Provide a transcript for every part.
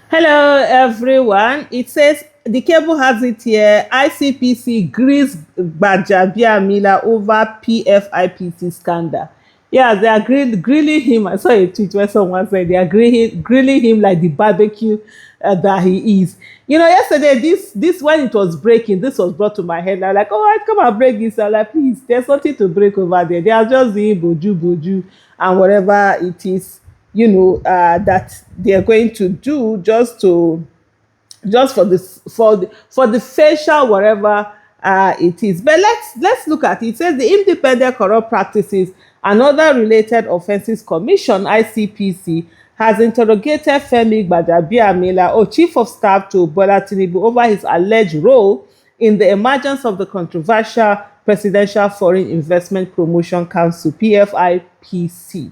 Hello, everyone. It says the cable has it here. ICPC grease Gbajabiamila over PFIPC scandal. Yeah, they are grilling him. I saw a tweet where someone said they are grilling him like the barbecue that he is. Yesterday, this when it was breaking, this was brought to my head. I'm like, oh, I come and break this. I'm like, please, there's nothing to break over there. They are just doing boju and whatever it is, that they are going to do just for the facial whatever it is. But let's look at it. It says the Independent Corrupt Practices and Other Related Offences Commission (ICPC) has interrogated Femi Gbadabiamila, Chief of Staff to Bola Tinubu, over his alleged role in the emergence of the controversial Presidential Foreign Investment Promotion Council (PFIPC).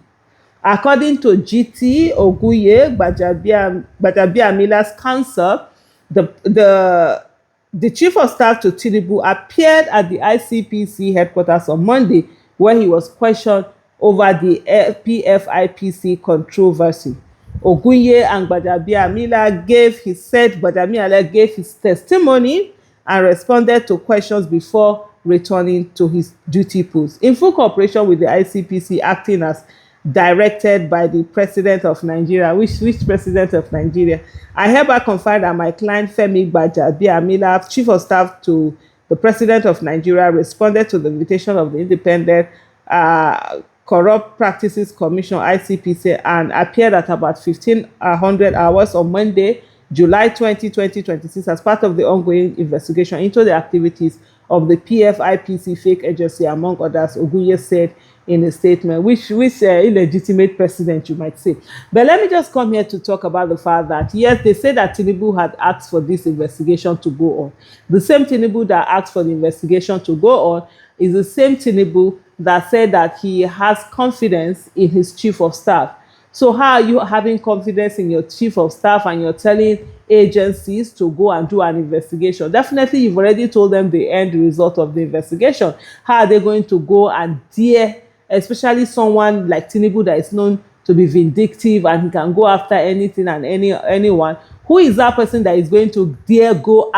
According to GT Oguye, Gbajabiamila's counsel, the chief of staff to Tinubu appeared at the ICPC headquarters on Monday, where he was questioned over the PFIPC controversy. Oguye and Gbadabiamila gave his testimony and responded to questions before returning to his duty post, in full cooperation with the ICPC, acting as directed by the president of Nigeria. Which president of Nigeria? I hereby confirm that my client Femi Gbadabiamila, chief of staff to the president of Nigeria, responded to the invitation of the Independent Corrupt Practices Commission (ICPC) and appeared at about 1500 hours on Monday, July 20, 2026, as part of the ongoing investigation into the activities of the PFIPC fake agency, among others, Oguye said in a statement, which illegitimate president, you might say. But let me just come here to talk about the fact that, yes, they say that Tinubu had asked for this investigation to go on. The same Tinubu that asked for the investigation to go on is the same Tinubu that said that he has confidence in his chief of staff. So how are you having confidence in your chief of staff and you're telling agencies to go and do an investigation? Definitely, you've already told them the end result of the investigation. How are they going to go and dare, especially someone like Tinubu that is known to be vindictive and he can go after anything and anyone? Who is that person that is going to dare go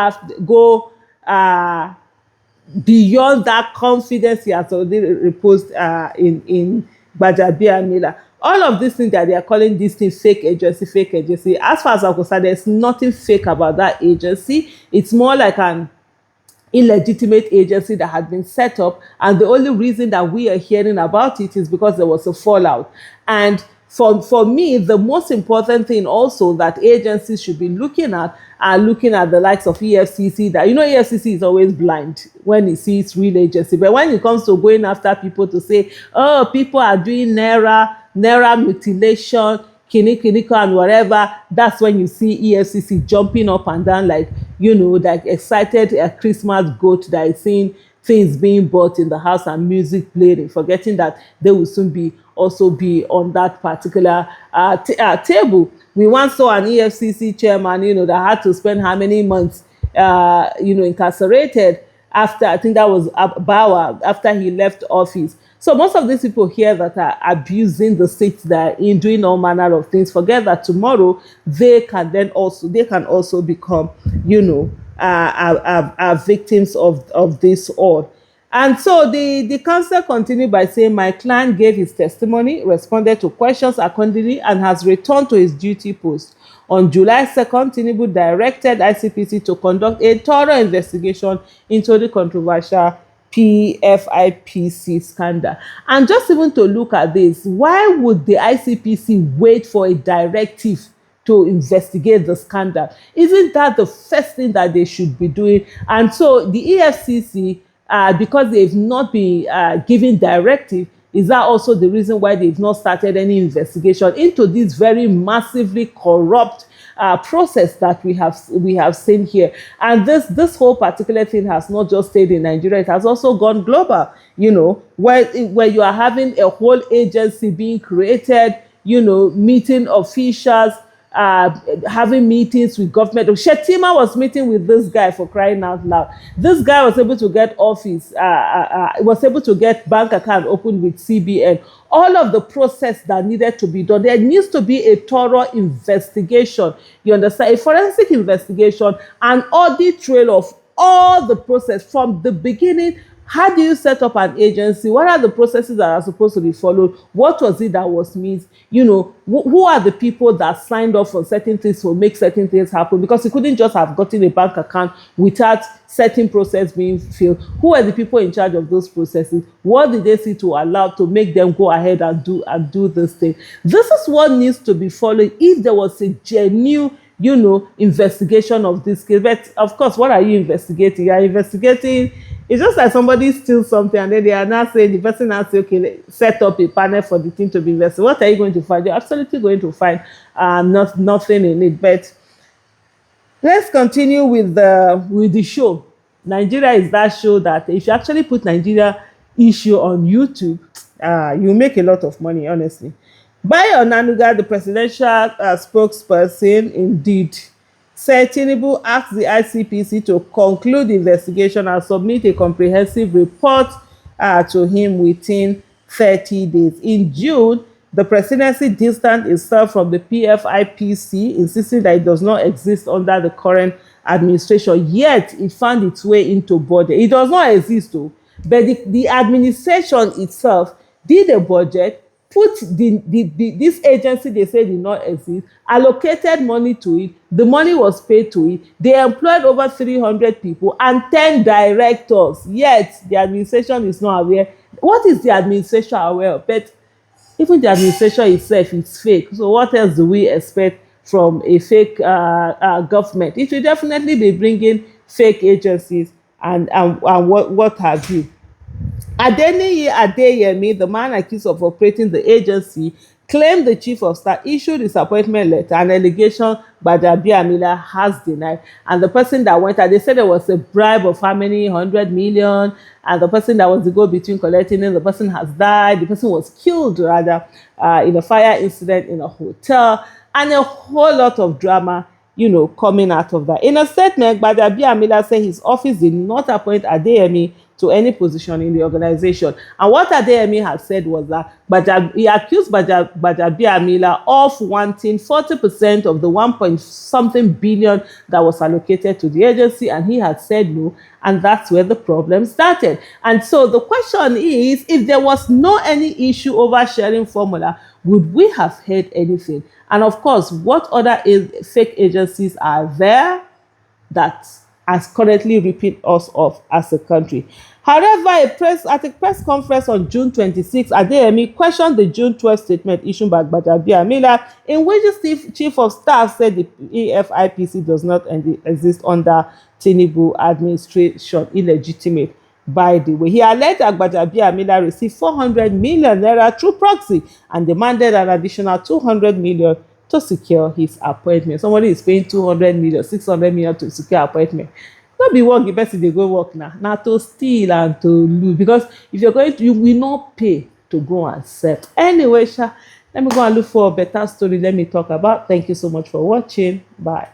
beyond that confidence he has already reposed in Gbadabiamila? All of these things that they are calling this thing fake agency. As far as I'm concerned, there's nothing fake about that agency. It's more like an illegitimate agency that had been set up, and the only reason that we are hearing about it is because there was a fallout. And for me, the most important thing also that agencies should be looking at are looking at the likes of EFCC. That, EFCC is always blind when it sees real agency, but when it comes to going after people to say, oh, people are doing naira mutilation, kiniko and whatever, that's when you see EFCC jumping up and down like excited Christmas goat that is seeing things being bought in the house and music playing, forgetting that they will soon also be on that particular table. We once saw an EFCC chairman, that had to spend how many months, incarcerated after, I think that was Bauer, after he left office. So most of these people here that are abusing the seats that are in, doing all manner of things, forget that tomorrow they can also become, victims of this all. And so the counsel continued by saying, my client gave his testimony, responded to questions accordingly, and has returned to his duty post. On July 2nd, Tinubu directed ICPC to conduct a thorough investigation into the controversial PFIPC scandal. And just even to look at this, why would the ICPC wait for a directive to investigate the scandal? Isn't that the first thing that they should be doing? And so the EFCC, because they've not been given directive, is that also the reason why they've not started any investigation into this very massively corrupt process that we have seen here? And this whole particular thing has not just stayed in Nigeria; it has also gone global. Where you are having a whole agency being created, meeting officials, having meetings with government. Shetima was meeting with this guy, for crying out loud. This guy was able to get office, was able to get bank account opened with CBN. All of the process that needed to be done. There needs to be a thorough investigation. You understand? A forensic investigation, an audit trail of all the process from the beginning. How do you set up an agency? What are the processes that are supposed to be followed? What was it that was missed? You know, who are the people that signed off on certain things to make certain things happen? Because you couldn't just have gotten a bank account without certain process being filled. Who are the people in charge of those processes? What did they see to allow to make them go ahead and do this thing? This is what needs to be followed if there was a genuine, you know, investigation of this case. But of course, what are you investigating? You are investigating. It's just like somebody steals something and then they are now saying, the person now say, okay, set up a panel for the thing to be investigated. What are you going to find? You're absolutely going to find nothing in it. But let's continue with the show. Nigeria is that show that if you actually put Nigeria issue on YouTube, you make a lot of money, honestly. Bayo Onanuga, the presidential spokesperson, indeed said Tinubu asked the ICPC to conclude the investigation and submit a comprehensive report to him within 30 days. In June, the presidency distanced itself from the PFIPC, insisting that it does not exist under the current administration. Yet, it found its way into budget. It does not exist, though, but the administration itself did a budget, put this agency they say did not exist, allocated money to it. The money was paid to it. They employed over 300 people and 10 directors. Yet the administration is not aware. What is the administration aware of? But even the administration itself is fake. So what else do we expect from a fake government? It will definitely be bringing fake agencies and what have you. Adeniyi Adeyemi, the man accused of operating the agency, claimed the chief of staff issued disappointment letter, an allegation Gbajabiamila has denied. And the person that went out, they said there was a bribe of how many 100 million, and the person that was the go-between collecting it, the person has died, the person was killed rather in a fire incident in a hotel, and a whole lot of drama, you know, coming out of that. In a statement, Gbajabiamila said his office did not appoint Adeyemi to any position in the organization. And what Adeyemi had said was that he accused Gbajabiamila of wanting 40% of the 1 point something billion that was allocated to the agency, and he had said no, and that's where the problem started. And so the question is, if there was no any issue over sharing formula, would we have heard anything? And of course, what other fake agencies are there that are currently ripping us off as a country? However, at a press conference on June 26, Adeyemi questioned the June 12 statement issued by Gbajabiamila, in which the chief of staff said the PFIPC does not exist under Tinubu administration, illegitimate. By the way, he alleged that Gbajabiamila received 400 million naira through proxy and demanded an additional 200 million to secure his appointment. Somebody is paying 200 million, 600 million to secure appointment. Not be work, the best they go work now. Now to steal and to lose. Because if you're going to, you will not pay to go and sell. Anyway, let me go and look for a better story. Let me talk about. Thank you so much for watching. Bye.